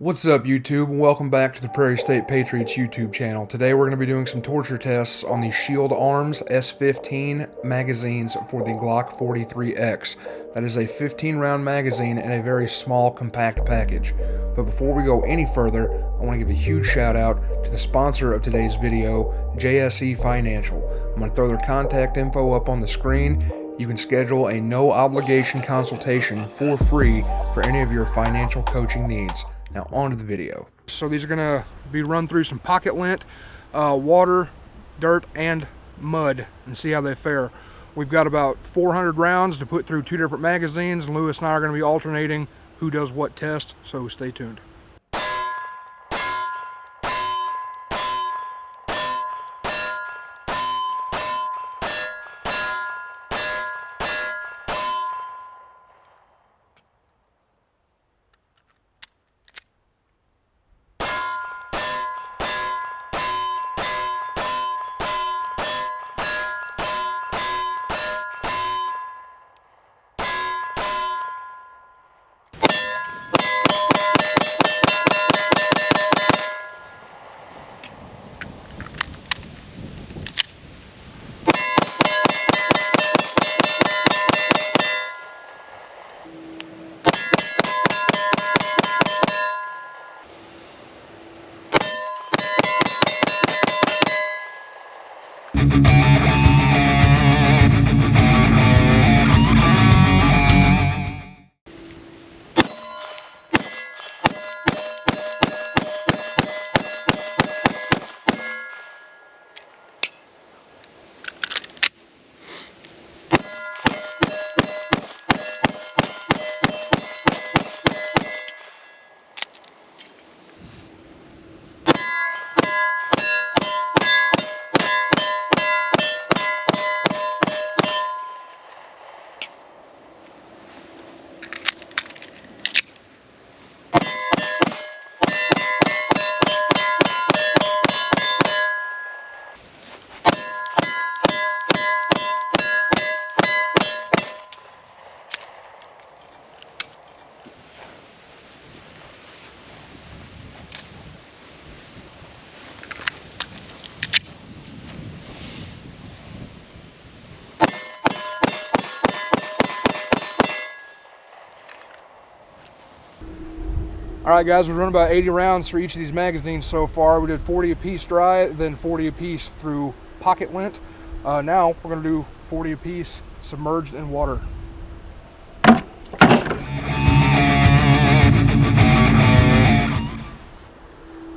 What's up, YouTube, and welcome back to the Prairie State Patriots YouTube channel. Today we're going to be doing some torture tests on the Shield Arms S15 magazines for the Glock 43X. That is a 15-round magazine in a very small, compact package. But before we go any further, I want to give a huge shout out to the sponsor of today's video, JSE Financial. I'm going to throw their contact info up on the screen. You can schedule a no-obligation consultation for free for any of your financial coaching needs. Now on to the video. So these are going to be run through some pocket lint, water, dirt, and mud, and see how they fare. We've got about 400 rounds to put through two different magazines, and Lewis and I are going to be alternating who does what test, so stay tuned. Alright guys, we've run about 80 rounds for each of these magazines so far. We did 40 apiece dry, then 40 apiece through pocket lint. Now we're going to do 40 apiece submerged in water.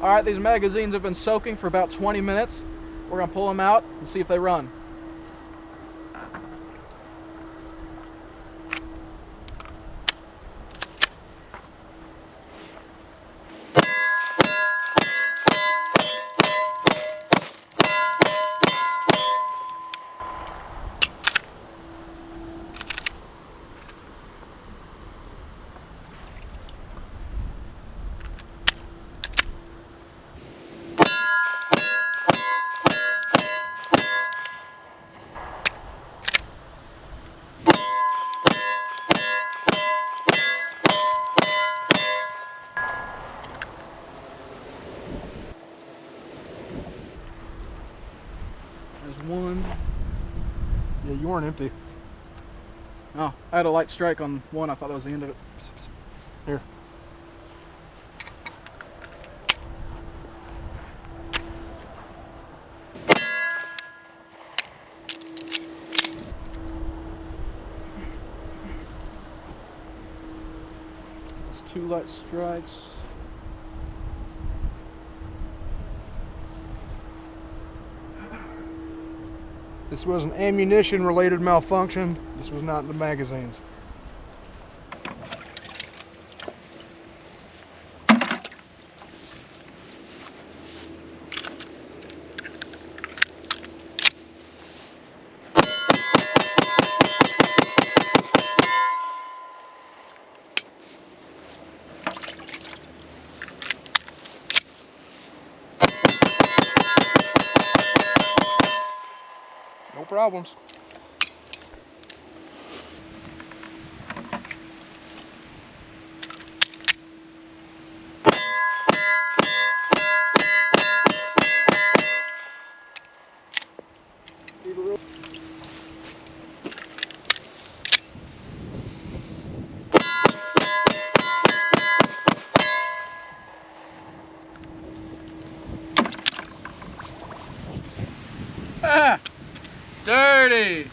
Alright, these magazines have been soaking for about 20 minutes. We're going to pull them out and see if they run. There's one. Yeah, you weren't empty. Oh, I had a light strike on one. I thought that was the end of it. Here. That's two light strikes. This was an ammunition-related malfunction. This was not the magazines. No problems. Dirty.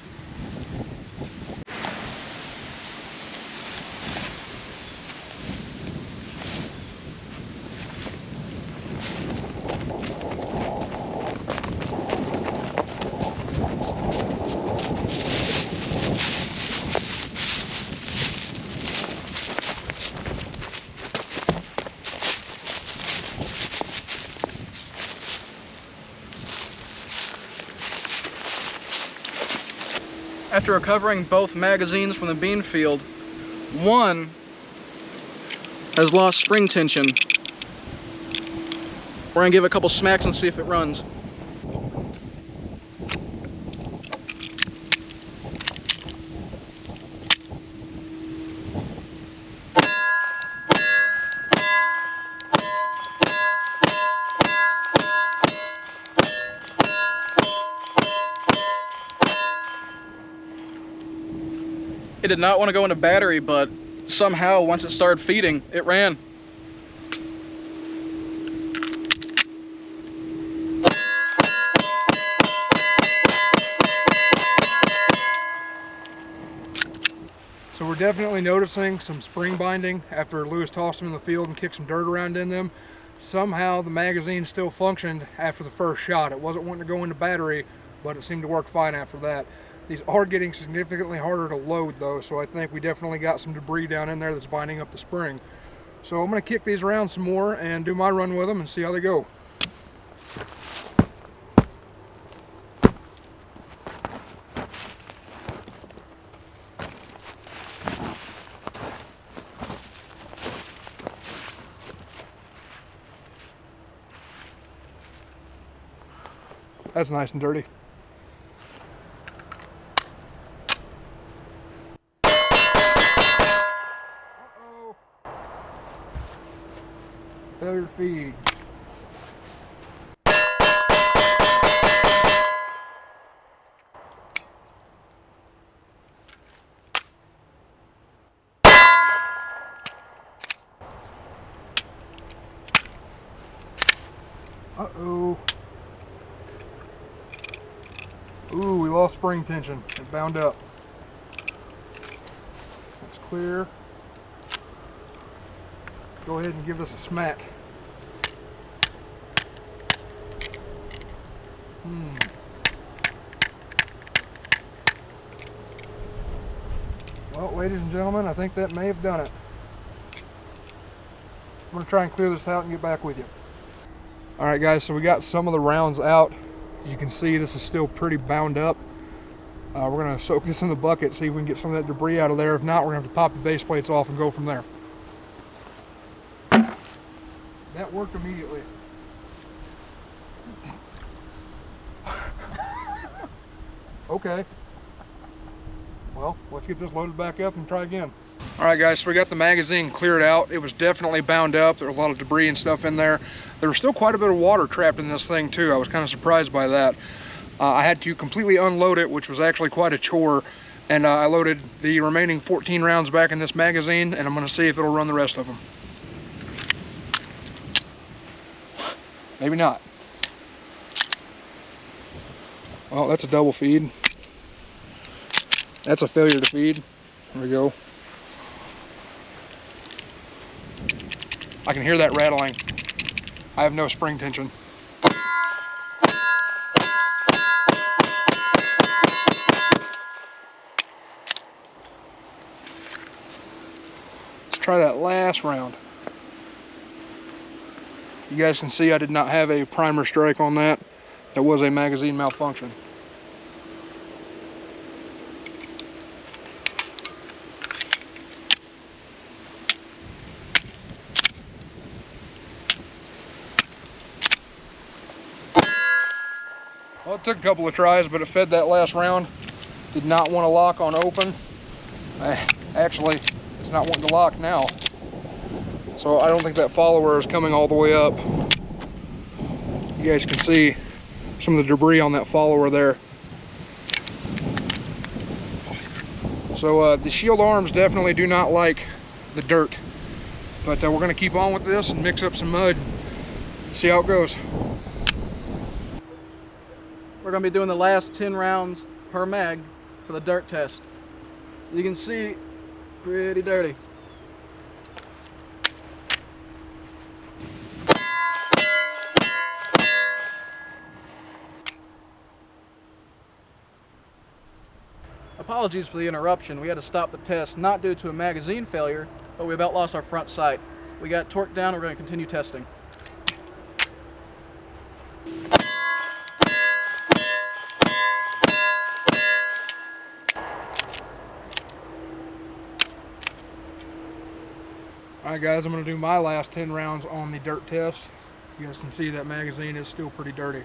After recovering both magazines from the bean field, one has lost spring tension. We're gonna give it a couple smacks and see if it runs. It did not want to go into battery, but somehow once it started feeding, it ran. So we're definitely noticing some spring binding after Lewis tossed them in the field and kicked some dirt around in them. Somehow the magazine still functioned after the first shot. It wasn't wanting to go into battery, but it seemed to work fine after that. These are getting significantly harder to load though, so I think we definitely got some debris down in there that's binding up the spring. So I'm going to kick these around some more and do my run with them and see how they go. That's nice and dirty. Uh-oh. Failure to feed. Uh-oh. Ooh, we lost spring tension. It bound up. That's clear. Go ahead and give this a smack. Well, ladies and gentlemen, I think that may have done it. I'm going to try and clear this out and get back with you. Alright guys, so we got some of the rounds out. As you can see, this is still pretty bound up. We're going to soak this in the bucket, see if we can get some of that debris out of there. If not, we're going to have to pop the base plates off and go from there. That worked immediately. Okay. Well, let's get this loaded back up and try again. Alright guys, so we got the magazine cleared out. It was definitely bound up. There was a lot of debris and stuff in there. There was still quite a bit of water trapped in this thing too. I was kind of surprised by that. I had to completely unload it, which was actually quite a chore. And I loaded the remaining 14 rounds back in this magazine, and I'm going to see if it'll run the rest of them. Maybe not. Well, that's a double feed. That's a failure to feed. There we go. I can hear that rattling. I have no spring tension. Let's try that last round. You guys can see I did not have a primer strike on that. That was a magazine malfunction. Well, it took a couple of tries, but it fed that last round. Did not want to lock on open. Actually, it's not wanting to lock now. So I don't think that follower is coming all the way up. You guys can see some of the debris on that follower there. So the shield arms definitely do not like the dirt. But we're going to keep on with this and mix up some mud. See how it goes. We're going to be doing the last 10 rounds per mag for the dirt test. You can see, pretty dirty. Apologies for the interruption. We had to stop the test, not due to a magazine failure, but we about lost our front sight. We got torqued down, we're going to continue testing. Alright guys, I'm going to do my last 10 rounds on the dirt test. You guys can see that magazine is still pretty dirty.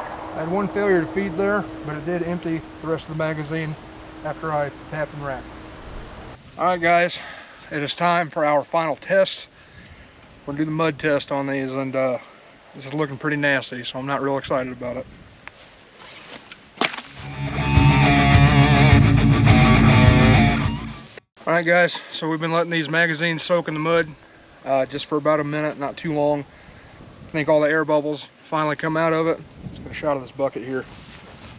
I had one failure to feed there, but it did empty the rest of the magazine after I tapped and racked. Alright guys, it is time for our final test. We're going to do the mud test on these, and this is looking pretty nasty, so I'm not real excited about it. Alright guys, so we've been letting these magazines soak in the mud just for about a minute, not too long. I think all the air bubbles finally come out of it. Let's get a shot of this bucket here.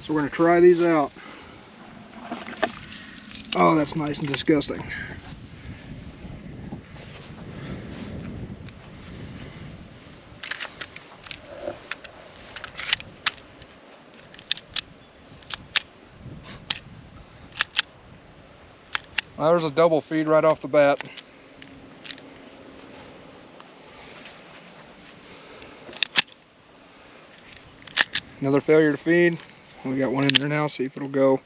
So we're going to try these out. Oh, that's nice and disgusting. Well, there's a double feed right off the bat. Another failure to feed. We got one in there now, see if it'll go.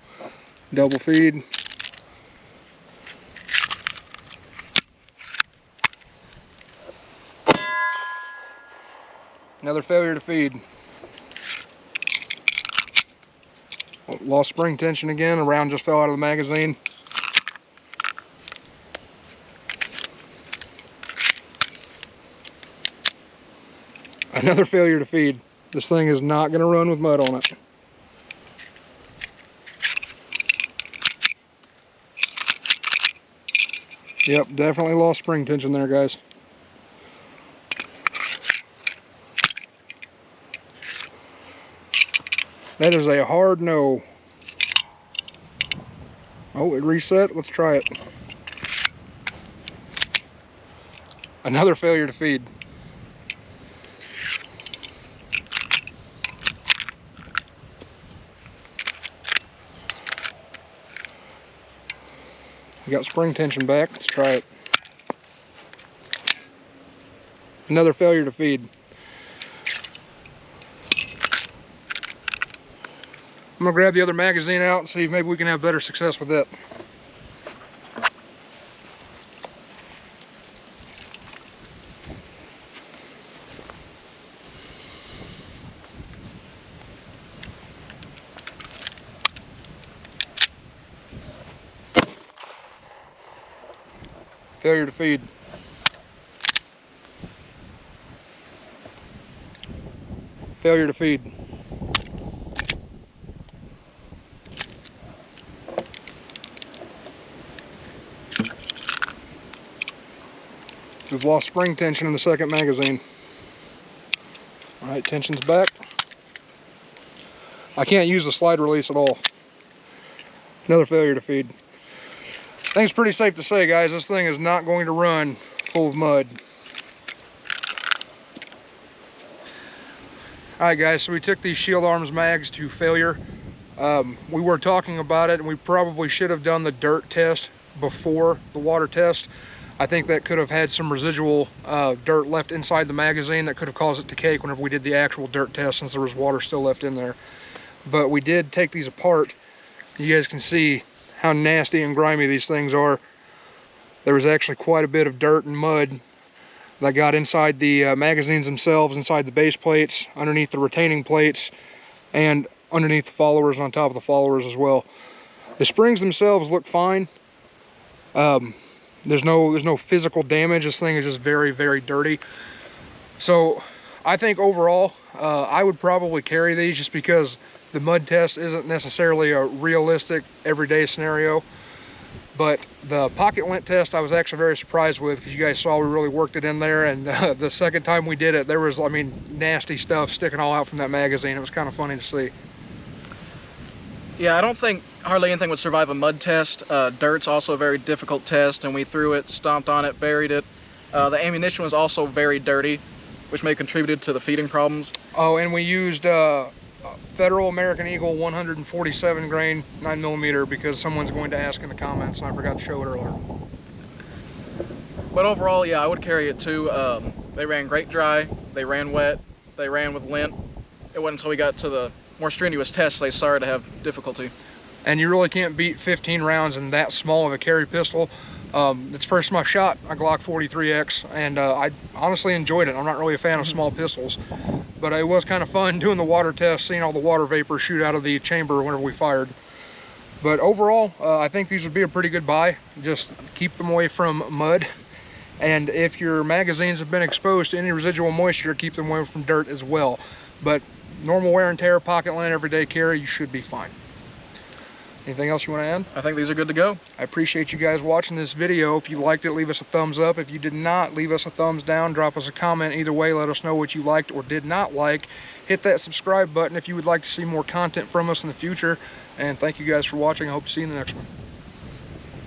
Double feed. Another failure to feed. Lost spring tension again. A round just fell out of the magazine. Another failure to feed. This thing is not going to run with mud on it. Yep, definitely lost spring tension there, guys. That is a hard no. Oh, it reset. Let's try it. Another failure to feed. We got spring tension back. Let's try it. Another failure to feed. I'm gonna grab the other magazine out and see if maybe we can have better success with it. Failure to feed. Failure to feed. We've lost spring tension in the second magazine. All right, tension's back. I can't use the slide release at all. Another failure to feed. I think it's pretty safe to say, guys, this thing is not going to run full of mud. Alright guys, so we took these Shield Arms mags to failure. We were talking about it, and we probably should have done the dirt test before the water test. I think that could have had some residual dirt left inside the magazine that could have caused it to cake whenever we did the actual dirt test, since there was water still left in there. But we did take these apart. You guys can see how nasty and grimy these things are. There was actually quite a bit of dirt and mud that got inside the magazines themselves, inside the base plates, underneath the retaining plates, and underneath the followers, and on top of the followers as well. The springs themselves look fine. There's no physical damage. This thing is just very, very dirty. So I think overall, I would probably carry these, just because the mud test isn't necessarily a realistic everyday scenario. But the pocket lint test I was actually very surprised with, because you guys saw we really worked it in there, and the second time we did it, there was, I mean, nasty stuff sticking all out from that magazine. It was kind of funny to see. Yeah, I don't think hardly anything would survive a mud test. Dirt's also a very difficult test, and we threw it, stomped on it, buried it. The ammunition was also very dirty, which may have contributed to the feeding problems. Oh, and we used Federal American Eagle 147 grain 9mm, because someone's going to ask in the comments, and I forgot to show it earlier. But overall, yeah, I would carry it too. They ran great dry, they ran wet, they ran with lint. It wasn't until we got to the more strenuous tests they started to have difficulty. And you really can't beat 15 rounds in that small of a carry pistol. It's the first time I've shot a Glock 43X, and I honestly enjoyed it. I'm not really a fan of small pistols, but it was kind of fun doing the water test, seeing all the water vapor shoot out of the chamber whenever we fired. But overall, I think these would be a pretty good buy. Just keep them away from mud. And if your magazines have been exposed to any residual moisture, keep them away from dirt as well. But normal wear and tear, pocket lint, everyday carry, you should be fine. Anything else you want to add? I think these are good to go. I appreciate you guys watching this video. If you liked it, leave us a thumbs up. If you did not, leave us a thumbs down. Drop us a comment. Either way, let us know what you liked or did not like. Hit that subscribe button if you would like to see more content from us in the future. And thank you guys for watching. I hope to see you in the next one.